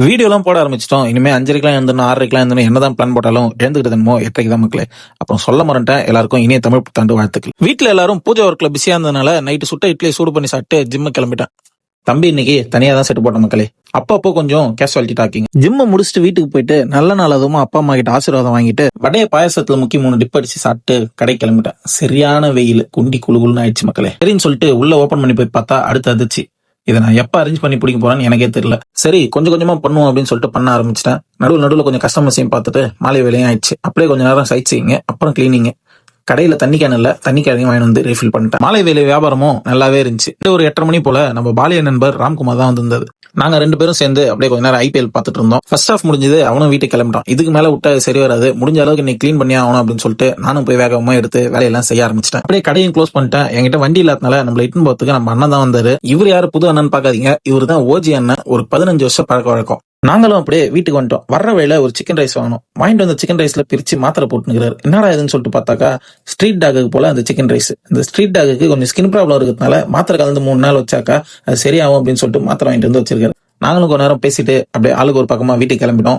வீடியோலாம் போட ஆரம்பிச்சிட்டோம். இனிமே 5:30க்குலாம் எழுந்தணும், 6:30க்குலாம் எழுந்தணும். என்னதான் பிளான் போட்டாலும் எழுந்துக்கிட்டு என்னமோ 8:30க்கு தான் மக்களே. அப்புறம் சொல்ல மறந்துட்டேன். எல்லாருக்கும் இனிய தமிழ் புத்தாண்டு வாழ்த்துக்கள். வீட்ல எல்லாரும் பூஜை ஒர்க்ல பிஸியா இருந்ததுனால நைட்டு சுட்ட இட்லி சூடு பண்ணி சாப்பிட்டு ஜிம்மு கிளம்பிட்டேன். தம்பி இன்னைக்கு தனியா தான் செட்டு போட்ட மக்களே. அப்பப்போ கொஞ்சம் கேஷுவாலிட்டி டாக்கிங். ஜிம்ம முடிச்சுட்டு வீட்டுக்கு போயிட்டு நல்ல நாள் அதுவும் அப்பா அம்மா கிட்ட ஆசீர்வாதம் வாங்கிட்டு வடைய பாயசத்துல முக்கி 3 டிப் அடிச்சு சாப்பிட்டு கடை கிளம்பிட்டேன். சரியான வெயில், குண்டி குளுகுள்னு ஆயிடுச்சு மக்களே. சரின்னு சொல்லிட்டு உள்ள ஓபன் பண்ணி போய் பார்த்தா அடுத்து அதிர்ச்சி. இதை நான் எப்ப அரேஞ்ச் பண்ணி பிடிக்க போறேன்னு எனக்கே தெரியல. சரி கொஞ்சம் கொஞ்சமா பண்ணுவோம் அப்படின்னு சொல்லிட்டு பண்ண ஆரம்பிச்சிட்டேன். நடுவில் கொஞ்சம் கஸ்டமர்ஸையும் பார்த்துட்டு மாலை வேலையும் ஆயிடுச்சு. அப்படியே கொஞ்ச நேரம் சைட் செய்யுங்க, அப்புறம் கிளீனிங். கடையில தண்ணி கேன் இல்ல, தண்ணி கேனையும் வாங்கி வந்து ரீஃபில் பண்ணிட்டேன். மாலை வேலை வியாபாரமும் நல்லாவே இருந்துச்சு. ஒரு 8:30 மணி போல நம்ம பாலிய நண்பர் ராம்குமார் தான் வந்திருந்தது. நாங்க 2 பேரும் சேர்ந்து அப்படியே கொஞ்ச நேரம் ஐபிஎல் பார்த்துட்டு இருந்தோம். ஃபர்ஸ்ட் ஹாஃப் முடிஞ்சது, அவனும் வீட்டுக்கு கிளம்பிட்டான். இதுக்கு மேல விட்டா சரி வராது, முடிஞ்ச அளவுக்கு இன்னைக்கு கிளீன் பண்ணி ஆகணும் அப்படின்னு சொல்லிட்டு நானும் போய் வேகமா எடுத்து வேலையெல்லாம் செய்ய ஆரம்பிச்சிட்டேன். அப்படியே கடையும் க்ளோஸ் பண்ணிட்டேன். என்கிட்ட வண்டி இல்லாதனால நம்மள இட்டுன்னு போறதுக்கு நம்ம அண்ணன் தான் வந்தாரு. இவர் யாரு புது அண்ணன் பாக்காதீங்க, இவர் தான் ஓஜி அண்ணன். ஒரு 15 வருஷம் பழக்க வழக்கம். நாங்களும் அப்படியே வீட்டுக்கு வந்துட்டோம். வர்ற வழியில ஒரு சிக்கன் ரைஸ் வாங்கணும். வாங்கிட்டு வந்த சிக்கன் ரைஸ்ல பிரிச்சு மாத்திரை போட்டுக்கிறாரு. என்னடா இதுன்னு சொல்லிட்டு பார்த்தாக்கா ஸ்ட்ரீட் டாகுக்கு போல அந்த சிக்கன் ரைஸ். இந்த ஸ்ட்ரீட் டாகுக்கு கொஞ்சம் ஸ்கின் ப்ராப்ளம் இருக்கிறதுனால மாத்திரை கலந்து 3 நாள் வச்சாக்கா அது சரியாகும் அப்படின்னு சொல்லிட்டு மாத்திரை வாங்கிட்டு வந்து வச்சிருக்காரு. நாங்களும் கொஞ்ச நேரம் பேசிட்டு அப்படியே ஆளுக்கு ஒரு பக்கமா வீட்டுக்கு கிளம்பிட்டோம்.